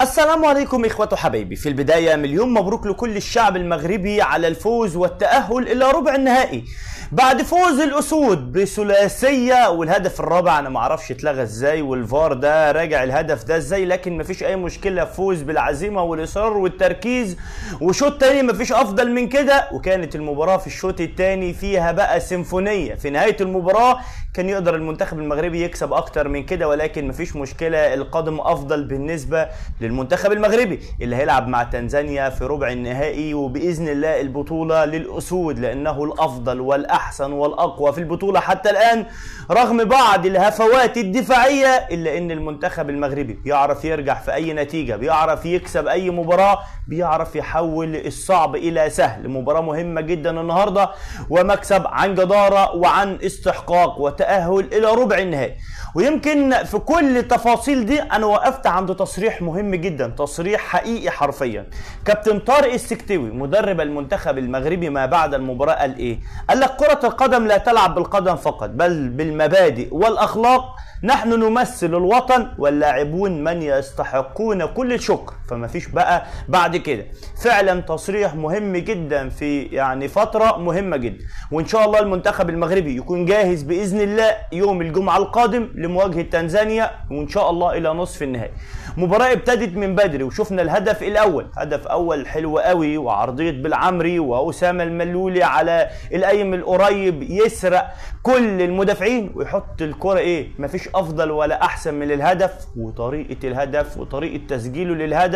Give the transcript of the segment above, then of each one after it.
السلام عليكم إخوة حبايبي. في البداية مليون مبروك لكل الشعب المغربي على الفوز والتأهل إلى ربع النهائي بعد فوز الأسود بثلاثية، والهدف الرابع أنا معرفش اتلغى ازاي والفار ده راجع الهدف ده ازاي، لكن مفيش أي مشكلة، فوز بالعزيمة والإصرار والتركيز، وشوط تاني مفيش أفضل من كده. وكانت المباراة في الشوط التاني فيها بقى سيمفونية. في نهاية المباراة كان يقدر المنتخب المغربي يكسب أكتر من كده، ولكن مفيش مشكلة، القادم أفضل بالنسبة للمنتخب المغربي اللي هيلعب مع تنزانيا في ربع النهائي، وبإذن الله البطولة للأسود لأنه الأفضل والأحسن والأقوى في البطولة حتى الآن، رغم بعض الهفوات الدفاعية، إلا أن المنتخب المغربي بيعرف يرجع في أي نتيجة، بيعرف يكسب أي مباراة، بيعرف يحول الصعب إلى سهل. مباراة مهمة جدا النهاردة ومكسب عن جدارة وعن استحقاق وتأهل إلى ربع النهائي. ويمكن في كل التفاصيل دي أنا وقفت عند تصريح مهم جدا، تصريح حقيقي حرفيا. كابتن طارق السكتوي مدرب المنتخب المغربي ما بعد المباراة قال إيه؟ قال لك كرة القدم لا تلعب بالقدم فقط بل بالمبادئ والأخلاق. نحن نمثل الوطن واللاعبون من يستحقون كل الشكر، فما فيش بقى بعد كده. فعلا تصريح مهم جدا في فترة مهمة جدا، وإن شاء الله المنتخب المغربي يكون جاهز بإذن الله يوم الجمعة القادم لمواجهة تنزانيا، وإن شاء الله إلى نصف النهائي. مباراة ابتدت من بدري وشفنا الهدف الأول، هدف أول حلو قوي، وعرضية بالعمري وأسامة الملولي على القايم القريب يسرق كل المدافعين ويحط الكرة مفيش افضل ولا احسن من الهدف، وطريقه الهدف وطريقه تسجيله للهدف.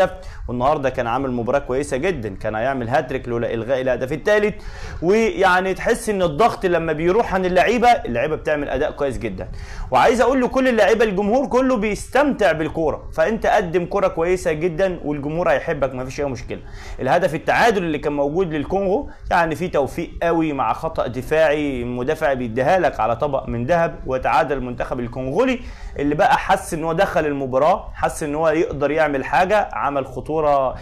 والنهارده كان عامل مباراه كويسه جدا، كان هيعمل هاتريك لولا الغاء الهدف الثالث. تحس ان الضغط لما بيروح عن اللعيبه بتعمل اداء كويس جدا. وعايز اقول لكل اللعيبه، الجمهور كله بيستمتع بالكوره، فانت قدم كوره كويسه جدا والجمهور هيحبك، مفيش اي مشكله. الهدف التعادل اللي كان موجود للكونغو في توفيق قوي مع خطا دفاعي، المدافع بيديها لك على طبق من ذهب، وتعادل المنتخب الكونغولي اللي بقى حس ان هو دخل المباراه، حس ان هو يقدر يعمل حاجه، عمل خطوره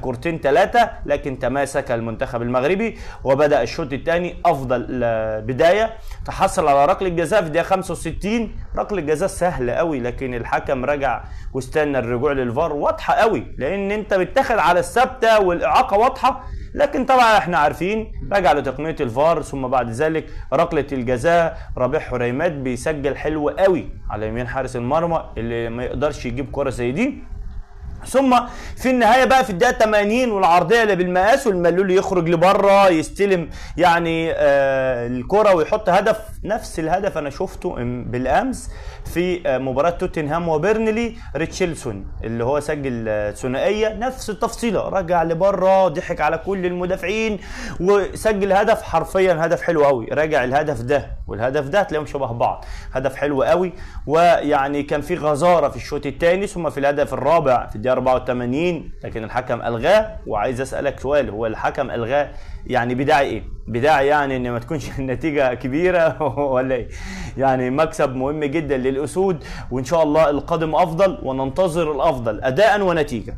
كورتين ثلاثه، لكن تماسك المنتخب المغربي وبدا الشوط الثاني افضل بدايه. تحصل على ركله جزاء في الدقيقه 65، ركله جزاء سهله قوي، لكن الحكم رجع واستنى الرجوع للفار، واضحه قوي لان انت بتاخد على الثابته والاعاقه واضحه، لكن طبعا احنا عارفين رجع لتقنيه الفار. ثم بعد ذلك ركله الجزاء ربيع حريمات بيسجل حلو قوي على يمين حارس المرمى اللي ما يقدرش يجيب كره زي دي. ثم في النهايه بقى في الدقيقه 80 والعرضيه اللي بالمقاس، والملول يخرج لبره يستلم الكره ويحط هدف. نفس الهدف انا شفته بالامس في مباراه توتنهام وبيرنلي، ريتشيلسون اللي هو سجل ثنائيه، نفس التفصيله، رجع لبره ضحك على كل المدافعين وسجل هدف، حرفيا هدف حلو قوي. راجع الهدف ده والهدف ده تلاقيهم شبه بعض، هدف حلو قوي. كان في غزاره في الشوط الثاني. ثم في الهدف الرابع في الدقيقه 84 لكن الحكم الغاه. وعايز اسالك سؤال، هو الحكم الغاه بداعي ايه؟ بداعي ان ما تكونش النتيجه كبيره ولا ايه؟ مكسب مهم جدا للاسود، وان شاء الله القادم افضل وننتظر الافضل اداء ونتيجه.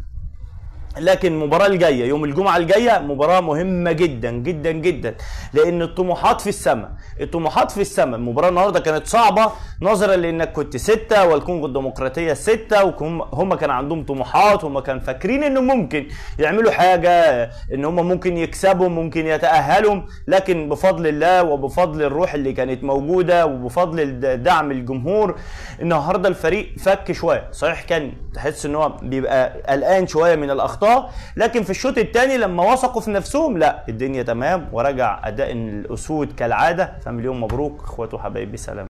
لكن المباراة الجاية يوم الجمعة الجاية مباراة مهمة جدا جدا جدا، لأن الطموحات في السماء، الطموحات في السماء. المباراة النهاردة كانت صعبة نظرا لأنك كنت 6 والكونغو الديمقراطية 6، وهم كان عندهم طموحات، هم كانوا فاكرين إنه ممكن يعملوا حاجة، إن هم ممكن يكسبوا، ممكن يتأهلوا، لكن بفضل الله وبفضل الروح اللي كانت موجودة وبفضل دعم الجمهور النهاردة الفريق فك شوية. صحيح كان تحس إن هو بيبقى قلقان شوية من الأخطاء، لكن في الشوط الثاني لما وثقوا في نفسهم لا الدنيا تمام، ورجع اداء الاسود كالعاده. فمليون مبروك اخواتي وحبايبي، سلام.